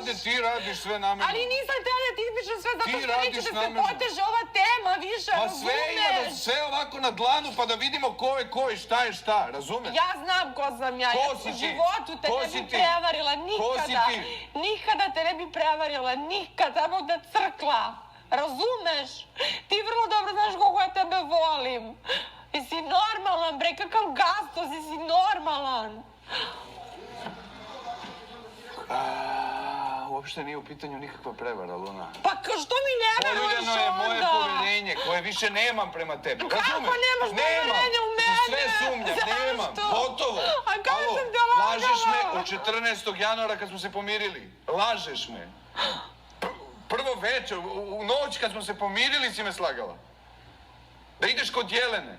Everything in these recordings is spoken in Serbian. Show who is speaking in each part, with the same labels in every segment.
Speaker 1: Ajde, ti radiš sve na mene.
Speaker 2: Ali nisam htjela da ti ispričam sve zato
Speaker 1: Ti
Speaker 2: što
Speaker 1: radiš
Speaker 2: neće da
Speaker 1: na
Speaker 2: se
Speaker 1: mene.
Speaker 2: poteže ova tema više,
Speaker 1: Pa sve ima da
Speaker 2: razumeš?
Speaker 1: sve ovako na dlanu pa da vidimo ko je ko i šta je šta, razumeš?
Speaker 2: Ja znam ko sam ja,
Speaker 1: Ko
Speaker 2: ja
Speaker 1: si
Speaker 2: u
Speaker 1: ti?
Speaker 2: životu te
Speaker 1: Ko
Speaker 2: ne
Speaker 1: si
Speaker 2: bi
Speaker 1: ti?
Speaker 2: prevarila,
Speaker 1: Ko si
Speaker 2: nikada.
Speaker 1: ti?
Speaker 2: Nikada te ne bi prevarila, nikad, samo da crkla. Razumeš? Ti vrlo dobro znaš koliko ja tebe volim. Jesi normalan, bre, kakav gastos, jesi normalan.
Speaker 1: Uopšte nije u pitanju nikakva prevara, Luna.
Speaker 2: Pa što mi ne veruješ
Speaker 1: Poljuljeno je moje
Speaker 2: onda?
Speaker 1: povjerenje koje više nemam prema tebi.
Speaker 2: Kako
Speaker 1: Razumeš?
Speaker 2: nemaš povjerenja u mene?
Speaker 1: Sve sumnjam,
Speaker 2: Zašto?
Speaker 1: nemam. Gotovo.
Speaker 2: A kako
Speaker 1: Alo,
Speaker 2: sam te lagala?
Speaker 1: lažeš me od 14. januara kad smo se pomirili. Lažeš me. Prvo večer, u noć kad smo se pomirili si me slagala. Da ideš kod Jelene.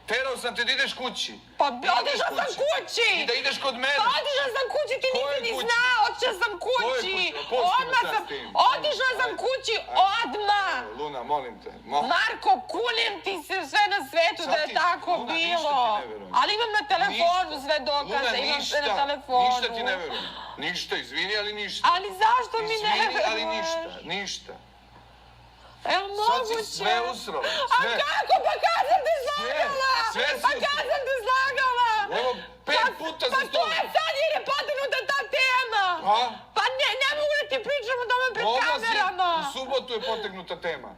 Speaker 1: Terao sam te da ideš kući.
Speaker 2: Pa
Speaker 1: Da ideš
Speaker 2: otišla sam kući!
Speaker 1: I da ideš kod mene.
Speaker 2: Pa otišla sam kući, ti
Speaker 1: Ko je
Speaker 2: nisi ni
Speaker 1: kući?
Speaker 2: znao, otišla sam kući!
Speaker 1: kući? Pusti me
Speaker 2: Odmah
Speaker 1: sad
Speaker 2: sam,
Speaker 1: s tim.
Speaker 2: otišla sam
Speaker 1: Ajde.
Speaker 2: kući,
Speaker 1: Ajde.
Speaker 2: odmah!
Speaker 1: Luna, molim te.
Speaker 2: Marko, kunem ti se sve na svetu da je
Speaker 1: Sad ti-
Speaker 2: tako
Speaker 1: Luna, ništa
Speaker 2: bilo.
Speaker 1: ti ne verujem.
Speaker 2: Ali imam na telefonu
Speaker 1: Ništa.
Speaker 2: sve dokaze,
Speaker 1: Luna,
Speaker 2: imam sve na
Speaker 1: ništa.
Speaker 2: telefonu.
Speaker 1: Ništa ti ne verujem. Ništa, izvini, ali ništa.
Speaker 2: Ali zašto mi ne
Speaker 1: Izvini,
Speaker 2: veruješ?
Speaker 1: ali ništa, ništa.
Speaker 2: Evo
Speaker 1: Sad si
Speaker 2: moguće.
Speaker 1: sve usrala, sve.
Speaker 2: A kako? Pa kad sam te slagala?
Speaker 1: sve si
Speaker 2: Pa kad
Speaker 1: usrala.
Speaker 2: sam te slagala?
Speaker 1: Evo, 5 puta za
Speaker 2: Pa to je sad jer je potegnuta ta tema.
Speaker 1: A?
Speaker 2: Pa ne mogu da ti pričam o tome pred kamerama.
Speaker 1: U subotu je potegnuta tema.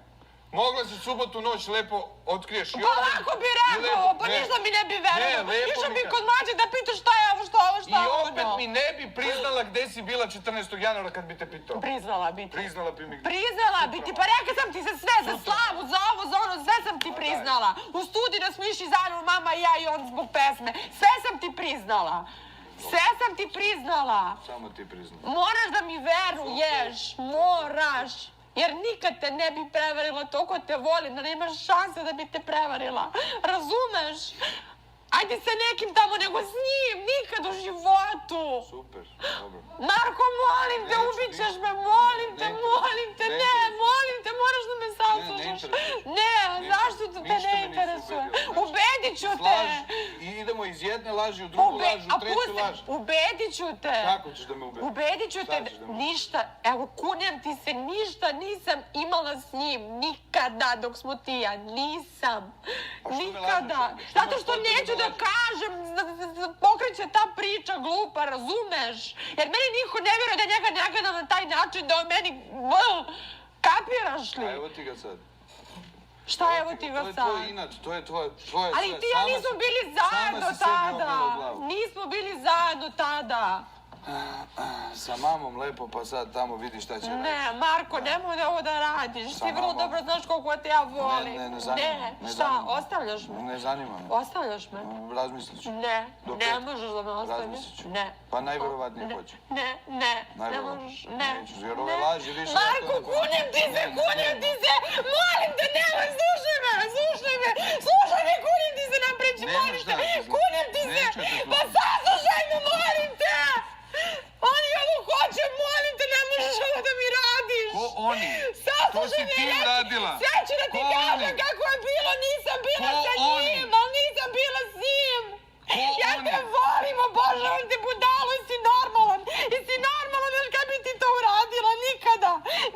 Speaker 1: Mogla si subotu noć lepo otkriješ.
Speaker 2: Pa lako bi rekao, pa ništa mi ne bi verovao.
Speaker 1: lepo
Speaker 2: Išao
Speaker 1: mi
Speaker 2: bi
Speaker 1: kažeš.
Speaker 2: kod mlađe da pitaš šta je ovo, šta je ovo, šta
Speaker 1: I
Speaker 2: je ono.
Speaker 1: opet mi ne bi priznala gde si bila 14. januara kad bi te pitao.
Speaker 2: Priznala bi ti.
Speaker 1: Priznala bi mi.
Speaker 2: Priznala bi ti, pa rekla sam ti za sve, za slavu, za ovo, za ono, sve sam ti priznala. U studiju da smo išli zajedno, mama i ja i on zbog pesme. Sve sam ti priznala. Sve sam ti priznala.
Speaker 1: Samo ti priznala.
Speaker 2: Moraš da mi veruješ, moraš. Jer nikad te ne bi prevarila, toliko te volim, da nemaš šanse da bi te prevarila. Razumeš? Ajde sa nekim tamo, nego s njim, nikad u životu.
Speaker 1: Super, dobro.
Speaker 2: Marko, molim te,
Speaker 1: Neću,
Speaker 2: ubit ćeš
Speaker 1: ništa.
Speaker 2: me, molim te,
Speaker 1: Ne
Speaker 2: molim te,
Speaker 1: interesuje.
Speaker 2: ne, molim te, moraš da me
Speaker 1: Ne
Speaker 2: saslušaš.
Speaker 1: interesuje.
Speaker 2: Ne,
Speaker 1: Ništa.
Speaker 2: zašto te
Speaker 1: Ništa
Speaker 2: ne
Speaker 1: me nisi
Speaker 2: interesuje?
Speaker 1: ubedila.
Speaker 2: Ubedit ću te.
Speaker 1: Laž. I idemo iz jedne laži u drugu laž, u treću laž.
Speaker 2: Ubedit ću te.
Speaker 1: Kako ćeš da me ubediš?
Speaker 2: Ubedit ću te,
Speaker 1: Šta ćeš da me-
Speaker 2: ništa, evo kunem ti se, ništa nisam imala s njim, nikada dok smo ti i ja, nisam,
Speaker 1: Pa što me
Speaker 2: nikada,
Speaker 1: lažeš onda? Što
Speaker 2: zato
Speaker 1: imaš
Speaker 2: što
Speaker 1: potrebu
Speaker 2: neću
Speaker 1: da
Speaker 2: da
Speaker 1: lažeš?
Speaker 2: kažem, pokreće ta priča glupa, razumeš, jer meni niko ne vjeruje da njega ne gleda na taj način, da on meni, kapiraš
Speaker 1: A
Speaker 2: li?
Speaker 1: evo ti ga sad.
Speaker 2: Šta evo ti ga
Speaker 1: To je
Speaker 2: sad?
Speaker 1: tvoj inat, to je tvoje
Speaker 2: Ali
Speaker 1: sve.
Speaker 2: ti i ja
Speaker 1: Sama
Speaker 2: nismo
Speaker 1: si-
Speaker 2: bili zajedno
Speaker 1: sama si sebi obila
Speaker 2: tada,
Speaker 1: glavu.
Speaker 2: nismo bili zajedno tada.
Speaker 1: Sa mamom lepo, pa sad tamo vidi šta će
Speaker 2: Ne,
Speaker 1: reći.
Speaker 2: Marko, nemoj da ovo da radiš.
Speaker 1: Sa
Speaker 2: Ti vrlo
Speaker 1: mamom.
Speaker 2: dobro znaš koliko te ja volim.
Speaker 1: Ne zanima.
Speaker 2: Ne,
Speaker 1: ne
Speaker 2: šta,
Speaker 1: zanima.
Speaker 2: ostavljaš me?
Speaker 1: Ne zanima me.
Speaker 2: Ostavljaš me?
Speaker 1: Razmislit ću.
Speaker 2: Ne,
Speaker 1: Do
Speaker 2: ne
Speaker 1: petka.
Speaker 2: možeš da me ostaviš.
Speaker 1: Razmislit ću.
Speaker 2: Ne.
Speaker 1: Pa najverovatnije
Speaker 2: Ne,
Speaker 1: hoću.
Speaker 2: ne
Speaker 1: Najverovatnije.
Speaker 2: možeš, ne.
Speaker 1: Neću, jer ove
Speaker 2: ne.
Speaker 1: laži više
Speaker 2: Marko,
Speaker 1: jako ne-
Speaker 2: kunem ti se,
Speaker 1: Ne,
Speaker 2: kunem
Speaker 1: ne.
Speaker 2: ti se! Molim te, nemoj, slušaj me, slušaj me! Slušaj me, kunem ti se napreći,
Speaker 1: Nemaš
Speaker 2: molim te!
Speaker 1: šta da te slušam.
Speaker 2: Kunem ti se!
Speaker 1: Neću da te slušam.
Speaker 2: Pa saslušaj me, molim te! Oni ovo hoće, molim te, ne možeš ovo da mi radiš!
Speaker 1: Ko oni?
Speaker 2: Saslušaj
Speaker 1: To si
Speaker 2: me,
Speaker 1: ti
Speaker 2: reci-
Speaker 1: uradila.
Speaker 2: Sve ću da ti
Speaker 1: Ko
Speaker 2: kažem
Speaker 1: oni?
Speaker 2: kako je bilo, nisam bila
Speaker 1: Ko
Speaker 2: sa
Speaker 1: oni?
Speaker 2: njim, ali nisam bila s njim!
Speaker 1: Ko
Speaker 2: Ja
Speaker 1: oni?
Speaker 2: te volim, obožavam te budalo, jesi normalan, jesi normalan, jer kad bi ti to uradila, nikada,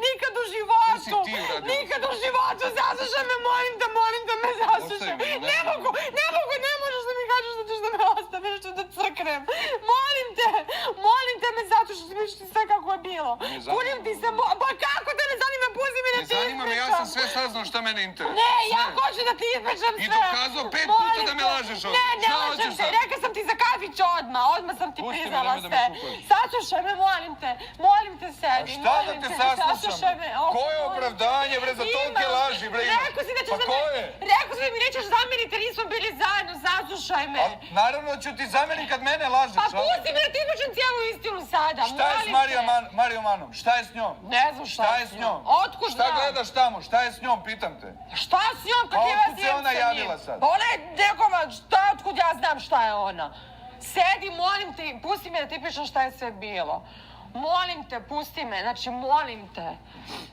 Speaker 2: nikad u životu,
Speaker 1: Ti si ti uradila.
Speaker 2: nikad u životu, saslušaj me, molim te me saslušaj,
Speaker 1: Ostavi me,
Speaker 2: ne mogu, ne možeš da mi kažeš da ćeš da me ostaviš, ću da crknem, molim te me saslušaj, vidiš ti sve kako je bilo,
Speaker 1: Ne zanima
Speaker 2: kunim ti
Speaker 1: me.
Speaker 2: se, pa kako te ne zanima, pusti mi da
Speaker 1: Ne
Speaker 2: ti
Speaker 1: zanima me, ja
Speaker 2: ispričam.
Speaker 1: sam sve saznao šta mene interesuje.
Speaker 2: Ne, ja
Speaker 1: Sve.
Speaker 2: hoću da ti ispričam sve.
Speaker 1: I dokazao 5
Speaker 2: Molim
Speaker 1: puta da me
Speaker 2: te.
Speaker 1: lažeš ovdje.
Speaker 2: Ne,
Speaker 1: Šta
Speaker 2: lažem
Speaker 1: hoćeš
Speaker 2: te.
Speaker 1: sad?
Speaker 2: Rekla sam ti za kafić odmah sam ti
Speaker 1: Pusti me,
Speaker 2: priznala
Speaker 1: nemoj da me
Speaker 2: sve.
Speaker 1: šupaš.
Speaker 2: Saslušaj me, molim te
Speaker 1: A
Speaker 2: sedi,
Speaker 1: šta da
Speaker 2: molim
Speaker 1: te
Speaker 2: saslušaj
Speaker 1: saslušam?
Speaker 2: me.
Speaker 1: Koje opravdanje, bre, za tolke
Speaker 2: Imam.
Speaker 1: laži, bre, imaš?
Speaker 2: Rekao si da ćeš
Speaker 1: Pa
Speaker 2: da me...
Speaker 1: koje?
Speaker 2: Rekao si da mi nećeš zameriti, nismo bili zajedno, saslušaj me.
Speaker 1: A naravno ću ti zamerim kad mene lažeš.
Speaker 2: Pa
Speaker 1: ali-
Speaker 2: pusti me da ti izvučem cijelu istinu sada,
Speaker 1: Šta je s
Speaker 2: molim te.
Speaker 1: Marijom Manom? Šta je s njom?
Speaker 2: Ne znam
Speaker 1: Šta je s njom?
Speaker 2: Otkud
Speaker 1: Šta
Speaker 2: znam?
Speaker 1: gledaš tamo? Šta je s njom, pitam te?
Speaker 2: Šta s njom,
Speaker 1: Pa
Speaker 2: kakve
Speaker 1: otkud
Speaker 2: veze
Speaker 1: se
Speaker 2: imam
Speaker 1: ona
Speaker 2: sa njim?
Speaker 1: javila sad?
Speaker 2: Pa ona je nekoma, šta, otkud ja znam šta je ona? Sedi, molim te, pusti me da ti pišem šta je sve bilo. Molim te, pusti me, znači molim te.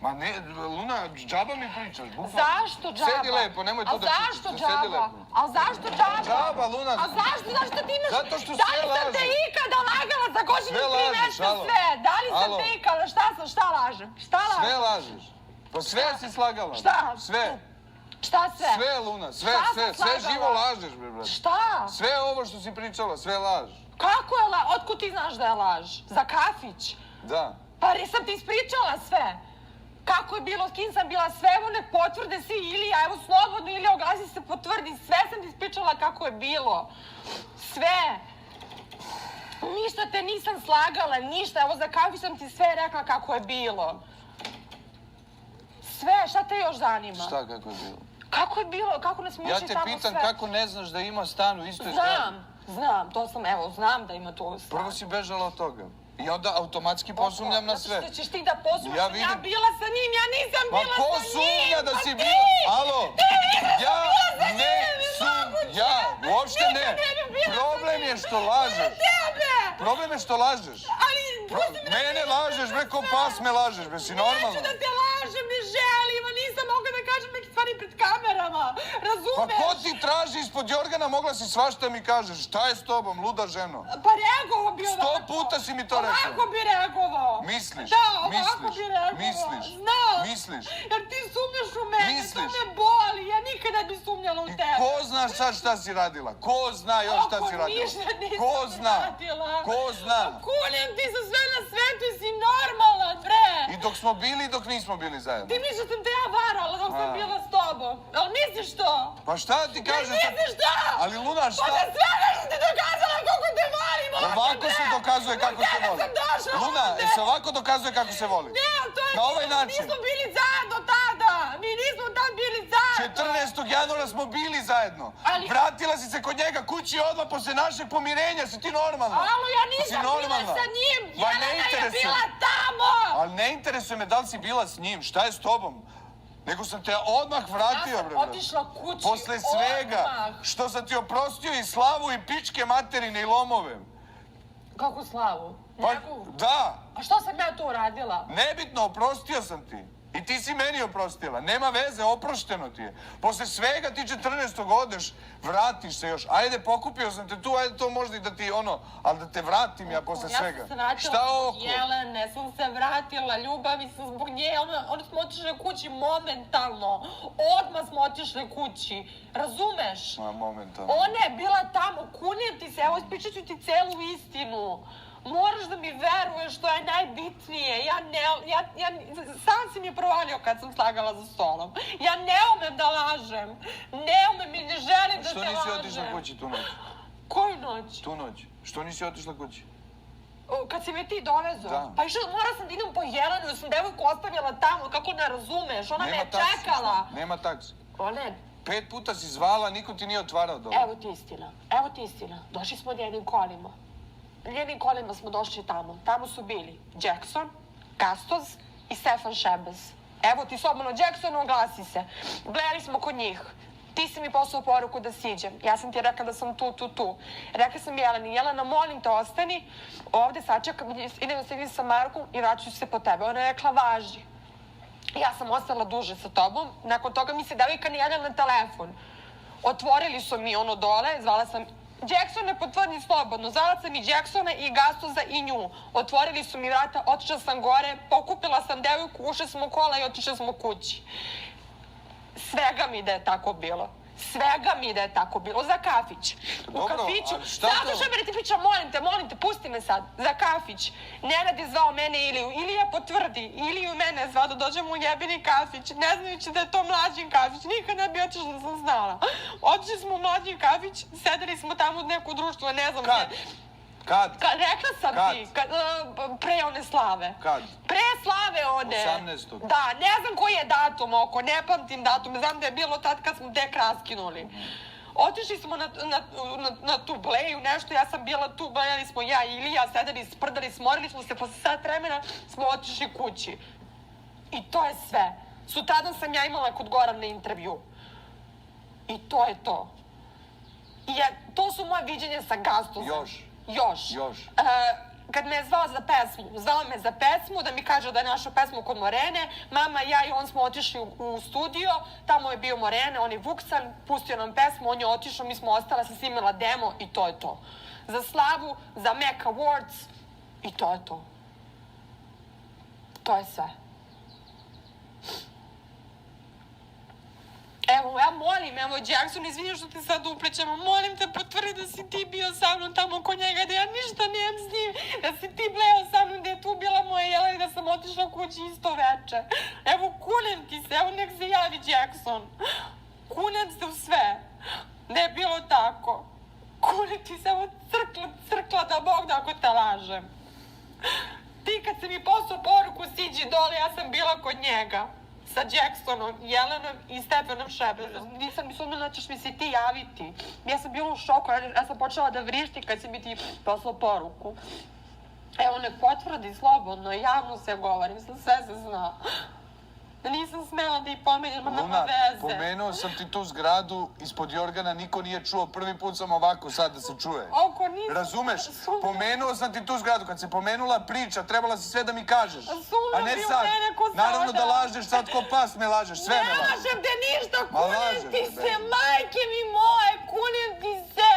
Speaker 1: Ma ne, Luna, džaba mi pričaš, bukvalno.
Speaker 2: Zašto džaba?
Speaker 1: Sedi lepo, nemoj tu da
Speaker 2: A zašto
Speaker 1: čutiš, sedi
Speaker 2: džaba?
Speaker 1: lepo.
Speaker 2: A zašto džaba?
Speaker 1: Džaba, Luna.
Speaker 2: A zašto ti imaš...
Speaker 1: Zato što
Speaker 2: Da
Speaker 1: sve
Speaker 2: li sam te
Speaker 1: lažeš.
Speaker 2: ikada lagala za godinu
Speaker 1: Sve
Speaker 2: tri
Speaker 1: lažeš,
Speaker 2: nešto
Speaker 1: alo.
Speaker 2: sve? Da li sam
Speaker 1: Alo.
Speaker 2: te ikada Dobro, šta lažem? Šta lažem?
Speaker 1: Sve lažeš. Pa sve si slagala.
Speaker 2: Šta?
Speaker 1: Sve.
Speaker 2: Šta sve?
Speaker 1: Sve, Luna, sve,
Speaker 2: Šta
Speaker 1: sve,
Speaker 2: sam
Speaker 1: sve
Speaker 2: slagala?
Speaker 1: živo lažeš, bre, brate.
Speaker 2: Šta?
Speaker 1: Sve ovo što si pričala, sve laž.
Speaker 2: Kako je laž? Otkud ti znaš da je laž? Za kafić?
Speaker 1: Da.
Speaker 2: Pa nisam ti ispričala sve. Kako je bilo, s kim sam bila, sve, evo ne potvrde svi, Ilija, evo slobodno, Ilija, oglasi se, potvrdi, sve sam ti ispričala kako je bilo. Sve. Ništa te nisam slagala, ništa, evo za kafić sam ti sve rekla kako je bilo. Sve, šta te još zanima?
Speaker 1: Šta, kako je bilo?
Speaker 2: Kako je bilo, kako nas muči
Speaker 1: Ja
Speaker 2: tamo
Speaker 1: te
Speaker 2: sve?
Speaker 1: pitam kako ne znaš da ima stan u istoj zgradi.
Speaker 2: Znam, to sam, evo, znam da ima to stan.
Speaker 1: Prvo si bežala od toga. I onda automatski posumnjam na sve.
Speaker 2: Zato što ćeš ti da posumnjaš,
Speaker 1: Ja
Speaker 2: ja
Speaker 1: vidim.
Speaker 2: bila sa njim, ja nisam
Speaker 1: Pa
Speaker 2: bila
Speaker 1: ko
Speaker 2: sa njim!
Speaker 1: sumnja da
Speaker 2: pa
Speaker 1: si
Speaker 2: ti!
Speaker 1: bila? Alo? Ja ne
Speaker 2: moguće!
Speaker 1: ja, uopšte ne.
Speaker 2: Nikad ne bi bila
Speaker 1: Problem
Speaker 2: sa
Speaker 1: je
Speaker 2: njim.
Speaker 1: što lažeš.
Speaker 2: Tebe!
Speaker 1: Problem je što lažeš.
Speaker 2: Ali, pusti me da
Speaker 1: Mene
Speaker 2: ti
Speaker 1: lažeš, bre, ko pas me lažeš, bre, si normalno.
Speaker 2: Neću da te lažem, ne želim, a nisam mogla da kažem neke stvari pred kamerama. Razumeš?
Speaker 1: Pa ko ti traži ispod jorgana, mogla si svašta mi kažeš. Šta je s tobom, luda ženo?
Speaker 2: Pa reagovao bi ovako.
Speaker 1: 100 puta si mi to rekla.
Speaker 2: Ovako bi reagovao.
Speaker 1: Misliš?
Speaker 2: Da, ovako
Speaker 1: Misliš?
Speaker 2: bi reagovao.
Speaker 1: Misliš?
Speaker 2: Znam.
Speaker 1: Misliš?
Speaker 2: Jer ti sumnjaš u mene,
Speaker 1: Misliš?
Speaker 2: to me boli. Ja nikad ne bi sumnjala u tebe.
Speaker 1: Ko zna sad šta si radila? Ko zna još šta si radila?
Speaker 2: Ništa nisam
Speaker 1: Ko zna?
Speaker 2: radila.
Speaker 1: Ko zna?
Speaker 2: Kulim ti za sve na svetu si normalan, bre.
Speaker 1: I dok smo bili i dok nismo bili zajedno.
Speaker 2: Ti misliš da sam te ja varala dok sam
Speaker 1: A.
Speaker 2: bila s tobom. Ali misliš to?
Speaker 1: Pa šta ti kažem?
Speaker 2: Jel misliš to?
Speaker 1: Ali Luna,
Speaker 2: Pa
Speaker 1: šta?
Speaker 2: za svega što ti dokazala koliko te volim ovdje,
Speaker 1: Ovako se
Speaker 2: bre.
Speaker 1: dokazuje kako se
Speaker 2: Kada
Speaker 1: voli.
Speaker 2: sam došla
Speaker 1: Luna,
Speaker 2: ovdje?
Speaker 1: se ovako dokazuje kako se voli?
Speaker 2: Ne, to je...
Speaker 1: Na ovaj način.
Speaker 2: Nismo bili zajedno tada. Mi nismo tad bili zajedno.
Speaker 1: 14. januara smo bili zajedno.
Speaker 2: Ali-
Speaker 1: Vratila si se kod njega kući odmah posle našeg pomirenja. Si ti normalna?
Speaker 2: Alo, ja
Speaker 1: Si
Speaker 2: nisam bila
Speaker 1: normalna?
Speaker 2: sa njim.
Speaker 1: Ma ne
Speaker 2: Jelena je
Speaker 1: interesuje.
Speaker 2: bila tamo.
Speaker 1: Ali ne interesuje me da li si bila s njim. Šta je s tobom? Nego sam te odmah vratio,
Speaker 2: Ja sam
Speaker 1: bre, brate.
Speaker 2: otišla kući
Speaker 1: Posle svega,
Speaker 2: odmah.
Speaker 1: što sam ti oprostio i slavu i pičke materine i lomove.
Speaker 2: Kako slavu?
Speaker 1: Pa,
Speaker 2: Njegovu?
Speaker 1: da,
Speaker 2: A što sam ja to uradila?
Speaker 1: nebitno, oprostio sam ti. I ti si meni oprostila. Nema veze, oprošteno ti je. Posle svega ti 14. odeš, vratiš se još. Ajde, pokupio sam te tu, ajde to možda i da ti ono, ali da te vratim ja posle svega.
Speaker 2: Ja sam se vratila
Speaker 1: Šta
Speaker 2: zbog
Speaker 1: oko?
Speaker 2: Jelene, sam se vratila, ljubavi sam zbog nje, onda smo otišli kući momentalno. Odmah smo otišli kući, razumeš?
Speaker 1: Ma, momentalno.
Speaker 2: Ona je bila tamo, kunim ti se, evo ispričat ću ti celu istinu. Moraš da mi veruješ, što je najbitnije. Sam si mi je provalio kad sam slagala za stolom. Ja ne umem da lažem. Ne umem i ne želim da te
Speaker 1: Što
Speaker 2: lažem.
Speaker 1: nisi otišla kući tu noć?
Speaker 2: Koju noć?
Speaker 1: Tu noć. Što nisi otišla kući?
Speaker 2: Kad si me ti dovezao?
Speaker 1: Da.
Speaker 2: Pa išla, morala sam da idem po Jelenu, jer sam devojku ostavila tamo, kako ne razumeš, ona me je
Speaker 1: taksi,
Speaker 2: čekala.
Speaker 1: Nema taksi.
Speaker 2: Ona je,
Speaker 1: 5 puta si zvala, niko ti nije otvarao dobro.
Speaker 2: evo ti istina, došli smo njenim kolima. Njenim kolima smo došli tamo. Tamo su bili Jackson, Gastoz i Stefan Šebez. Evo ti slobodno, Jackson, oglasi se. Gledali smo kod njih. Ti si mi poslao poruku da siđem. Ja sam ti rekla da sam tu. Rekla sam Jeleni, Jelena, molim te, ostani. Ovde sačekam, idem se vidim sa Markom i vraću se po tebe. Ona je rekla, važi. Ja sam ostala duže sa tobom. Nakon toga mi se devojka ni javila na telefon. Otvorili su mi ono dole, zvala sam Jackson ne potvrdi slobodno. Zvala sam i Jacksona i Gastoza i nju. Otvorili su mi vrata, otišla sam gore, pokupila sam devojku, ušli smo u kola i otišli smo kući. Svega mi da je tako bilo. Svega mi da je tako bilo. Za kafić. U
Speaker 1: Dobro,
Speaker 2: kafiću.
Speaker 1: ali šta
Speaker 2: Zato
Speaker 1: to?
Speaker 2: što mi ti pričam, molim te, pusti me sad. Za kafić. Nenad je zvao mene Iliju. Ilija potvrdi. Iliju mene je zvao da dođemo u jebeni kafić. Ne znajući da je to mlađin kafić. Nikad ne bi otišla da sam znala. Otišli smo u mlađin kafić, sedeli smo tamo u neku društvo, ne znam
Speaker 1: Kad?
Speaker 2: gde.
Speaker 1: Kad?
Speaker 2: Rekla sam
Speaker 1: Kad?
Speaker 2: ti, pre one slave.
Speaker 1: Kad?
Speaker 2: Pre slave one.
Speaker 1: 18.
Speaker 2: Da, ne znam koji je datum oko, ne pamtim datum, znam da je bilo tad kad smo tek raskinuli. Otišli smo na tu bleju, nešto, ja sam bila tu, blejali smo ja i Ilija, sedeli, sprdali, smorili smo se, posle sat vremena smo otišli kući. I to je sve. Sutradan sam ja imala kod Gorana intervju. I to je to. To su moje viđenje sa Gastuzom. Još. Kad me je zvao za pesmu, da mi kaže da je našao pesmu kod Morene, mama, ja i on smo otišli u studio, tamo je bio Morene, on je Vuksan, pustio nam pesmu, on je otišao, mi smo ostale, sam snimila demo i to je to. Za slavu, za Mac Awards i to je to. To je sve. Evo, ja molim, evo, Jackson, izvini što te sad upličemo, molim te, potvrdi da si ti bio sa mnom tamo kod njega, da ja ništa nijem s njim, da si ti bleo sa mnom, da je tu bila moja Jelena i da sam otišla kući isto veče. Evo, kunem ti se, evo, nek se javi Jackson. Kunem se u sve. Da je bilo tako. Kunem ti se, evo, crkla da Bog da ako te lažem. Ti kad si mi poslao poruku siđi dole, ja sam bila kod njega. Sa Jacksonom, Jelenom i Stefanom Šebezom. Nisam mislila da ćeš mi se ti javiti. Ja sam bila u šoku, ja sam počela da vrišti kad si mi ti poslao poruku. Evo, nek potvrdi slobodno, javno se govorim, sve se zna. Da nisam smela da ih pomenem, nema veze.
Speaker 1: Luna, pomenuo sam ti tu zgradu ispod Jorgana, niko nije čuo, prvi put sam ovako sad da se čuje.
Speaker 2: Oko nisam...
Speaker 1: Razumeš? Pomenuo sam ti tu zgradu, kad se pomenula priča, trebala si sve da mi kažeš. A ne sad. Naravno da lažeš, sad ko pas me lažeš, sve me lažeš.
Speaker 2: Ne lažem te ništa, kunem ti se, majke mi moje, kunem ti se.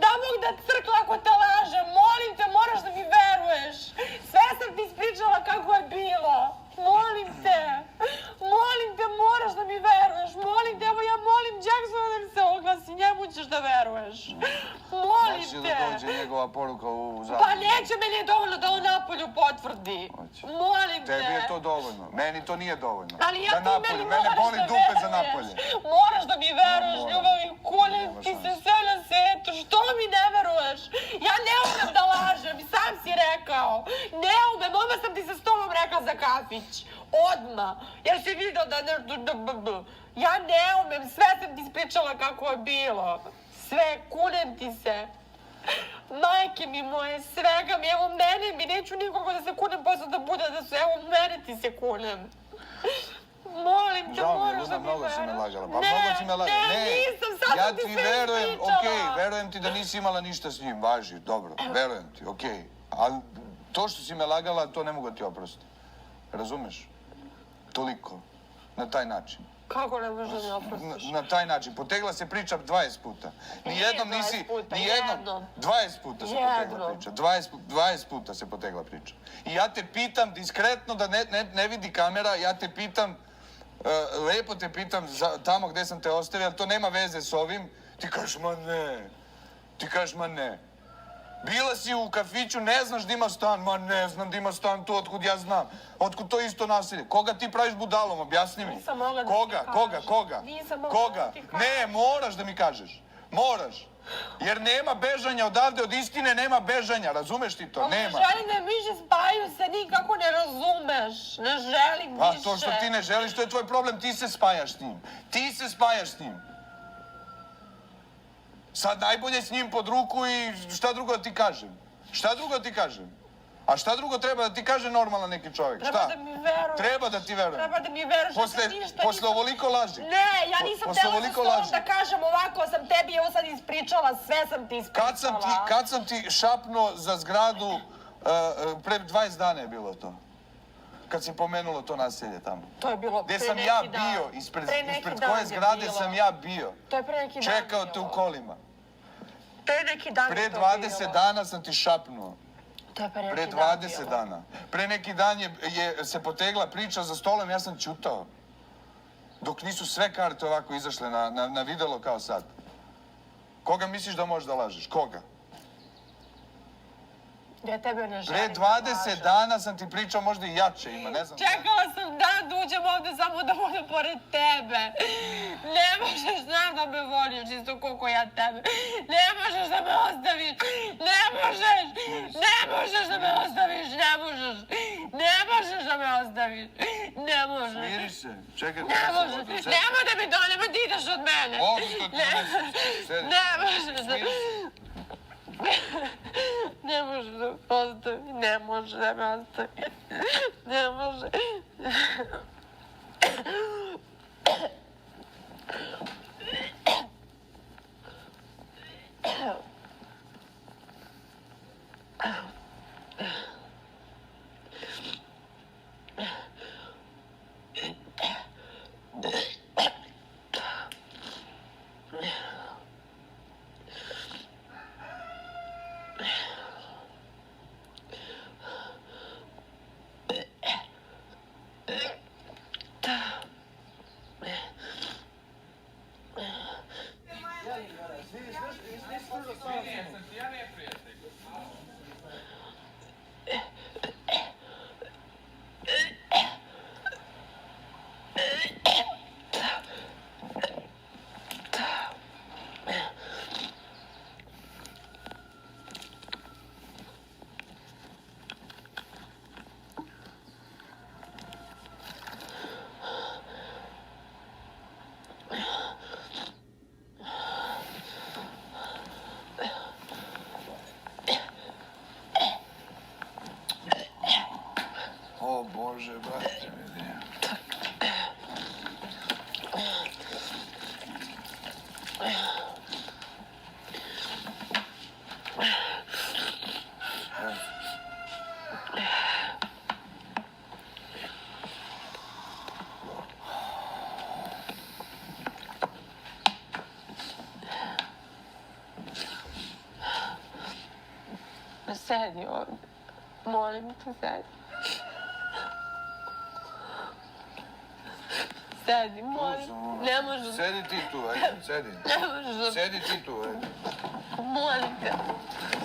Speaker 2: Da Bog da crkla ako te lažem, molim te, moraš da mi veruješ. Sve sam ti ispričala kako je bilo. Molim te, moraš da mi veruješ, molim te, evo ja molim Jacksona da mi se oglasi, njemu ćeš da veruješ. Molim te.
Speaker 1: Neće da dođe njegova poruka u zapadu.
Speaker 2: Pa neće, meni je dovoljno da on napolju potvrdi. Molim te.
Speaker 1: Tebi je to dovoljno, meni to nije dovoljno.
Speaker 2: Ali ja ti meni
Speaker 1: mene
Speaker 2: moraš
Speaker 1: boli
Speaker 2: da
Speaker 1: dupe za
Speaker 2: veruješ.
Speaker 1: napolje.
Speaker 2: Moraš da mi veruješ,
Speaker 1: Moram.
Speaker 2: ljubavi, kunem ti se sve na svetu, što mi ne veruješ? Ja ne umem da lažem, sam si rekao. Ne umem, odmah sam ti se s tobom rekla za kafić. Odmah, jer si vidio da ne... Ja ne umem, sve sam ti ispričala kako je bilo. Sve, kunem ti se. Majke mi moje, svega mi, evo mene mi, neću nikoga da se kunem posle da bude da su, evo mene ti se kunem. Molim te, moraš da mi
Speaker 1: mnogo si me
Speaker 2: veruješ.
Speaker 1: lagala. Pa mnogo si me lagala.
Speaker 2: Ne, nisam, sad
Speaker 1: ja
Speaker 2: sam ti
Speaker 1: ti
Speaker 2: sve
Speaker 1: verujem,
Speaker 2: ispričala.
Speaker 1: okej, verujem ti da nisi imala ništa s njim, važi, dobro, verujem ti, okej. Ali to što si me lagala, to ne mogu da ti oprostiti. Razumeš? Toliko. Na taj način.
Speaker 2: Kako ne možeš da mi oprostiš?
Speaker 1: Na taj način. Potegla se priča 20 puta. Nijednom
Speaker 2: Nije 20
Speaker 1: nisi...
Speaker 2: puta,
Speaker 1: Nijednom...
Speaker 2: jednom.
Speaker 1: 20 puta se potegla
Speaker 2: Jednom.
Speaker 1: priča. 20 puta se potegla priča. I ja te pitam, diskretno, da ne vidi kamera, ja te pitam, lepo te pitam, tamo gde sam te ostavio, ali to nema veze s ovim, ti kažeš, ma ne. Ti kažeš, ma ne. Bila si u kafiću, ne znaš da ima stan, ma ne znam da ima stan tu, otkud ja znam. Otkud to isto nasilje? Koga ti praviš budalom, objasni mi.
Speaker 2: Nisam mogla da ti
Speaker 1: Koga?
Speaker 2: Nisam mogla da ti kažem.
Speaker 1: Ne, moraš da mi kažeš. Moraš. Jer nema bežanja odavde, od istine nema bežanja, razumeš ti to? Nema.
Speaker 2: Ne želim da više spajaju se, nikako ne razumeš. Ne želim više.
Speaker 1: A to što ti ne želiš, to je tvoj problem, ti se spajaš s njim. Ti se spajaš s njim. Sad najbolje s njim pod ruku i šta drugo da ti kažem? Šta drugo da ti kažem? A šta drugo treba da ti kaže normalan neki čovjek?
Speaker 2: Treba
Speaker 1: Šta?
Speaker 2: da mi veruješ.
Speaker 1: Treba da ti verujem.
Speaker 2: Treba da mi veruješ.
Speaker 1: Posle ovoliko laži.
Speaker 2: Ne, ja nisam
Speaker 1: Posle
Speaker 2: htjela
Speaker 1: ovoliko
Speaker 2: sa tobom
Speaker 1: laži.
Speaker 2: da kažem ovako, sam tebi evo sad ispričala, sve sam ti ispričala.
Speaker 1: Kad sam ti šapnuo za zgradu, pre 20 dana je bilo to. Kad si pomenulo to naselje tamo.
Speaker 2: To je bilo pre neki dan.
Speaker 1: Gde sam ja bio, ispred koje zgrade sam ja bio.
Speaker 2: To je pre neki dan bilo.
Speaker 1: Čekao te u kolima.
Speaker 2: Pre neki dan
Speaker 1: Pre
Speaker 2: je to
Speaker 1: 20
Speaker 2: bilo.
Speaker 1: dana sam ti šapnuo.
Speaker 2: To je pre
Speaker 1: Pre
Speaker 2: neki dan
Speaker 1: 20
Speaker 2: bilo.
Speaker 1: dana. Pre neki dan je se potegla priča za stolom, ja sam ćutao. Dok nisu sve karte ovako izašle na videlo kao sad. Koga misliš da možeš da lažeš? Koga?
Speaker 2: Ja tebe ne želim
Speaker 1: Pre
Speaker 2: da
Speaker 1: 20
Speaker 2: lažem.
Speaker 1: dana sam ti pričao, možda i jače ima, ne znam.
Speaker 2: Čekala sam dan da uđem ovde samo da budem pored tebe. Ne možeš, znam da me voliš isto koliko ja tebe. Ne možeš da me ostaviš. Ne možeš. Ne možeš da me ostaviš. Ne možeš. Ne možeš da me ostaviš. Ne možeš.
Speaker 1: Smiri se. Čekaj.
Speaker 2: Ne možeš. Nemoj da mi to, nemoj da ideš od mene.
Speaker 1: Ovdje to ti doneseš. Sedi.
Speaker 2: Ne možeš da...
Speaker 1: Smiri se.
Speaker 2: Ne može da me ostavi, ne može da me ostavi, ne može.
Speaker 1: O Bože, brate, vidi.
Speaker 2: Sedi ovdje. Molim te, sedi. Sedi, molim. Ne možeš.
Speaker 1: Sedi ti tu, ajde, sedi.
Speaker 2: Ne možeš.
Speaker 1: Sedi ti tu, ajde.
Speaker 2: Molim te.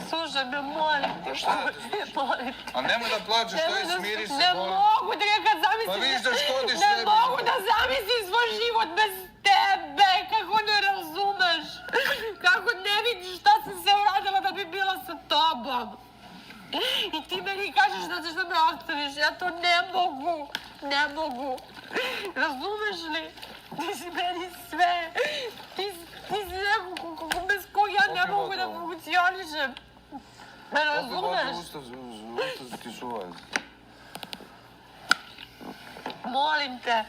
Speaker 2: Slušaj me, molim te.
Speaker 1: Šta da te slušam?
Speaker 2: Molim te.
Speaker 1: A nemoj da plačeš, to je smiri se,
Speaker 2: Ne
Speaker 1: molim.
Speaker 2: mogu da kad zamislim...
Speaker 1: Pa vidiš da škodiš
Speaker 2: Ne
Speaker 1: sebi.
Speaker 2: mogu da zamislim svoj život bez tebe. Kako ne razumeš? Kako ne vidiš šta sam se uradila da bi bila sa tobom? I ti meni kažeš da ćeš da me ostaviš. Ja to ne mogu. Ne mogu. Razumeš li? Ti si meni sve. Ti si neko bez kog ja ne mogu da funkcionišem. Ne razumeš?
Speaker 1: Usta ti suvaj.
Speaker 2: Molim te.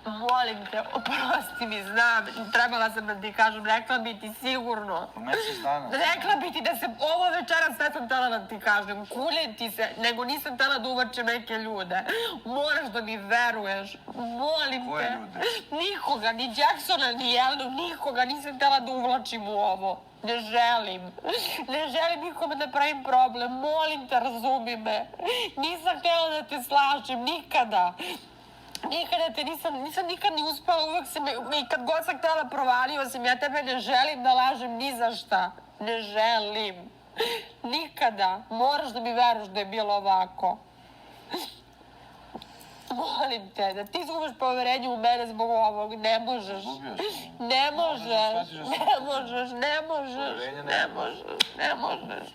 Speaker 2: Molim te, oprosti mi, znam. Trebala sam da ti kažem, rekla bi ti sigurno.
Speaker 1: Mjesec dana.
Speaker 2: Rekla bi ti da se ovo večera sve sam htjela da ti kažem. Kuljem ti se, nego nisam htjela da uvrčem neke ljude. Moraš da mi veruješ. Molim te.
Speaker 1: Koje ljude?
Speaker 2: Nikoga, ni Jacksona, ni Jelenu, nikoga nisam htjela da uvlačim u ovo. Ne želim. Ne želim nikome da pravim problem. Molim te, razumi me. Nisam htjela da te slažem, nikada. Nikada te nisam nikad ni uspela, uvek sam, i kad god sam htjela provalio sam, ja tebe ne želim da lažem ni za šta. Ne želim. Nikada. Moraš da mi veruješ da je bilo ovako. Molim te, da ti izgubiš poverenje u mene zbog ovog, ne možeš. Ne možeš, ne možeš, ne možeš, ne možeš, ne možeš.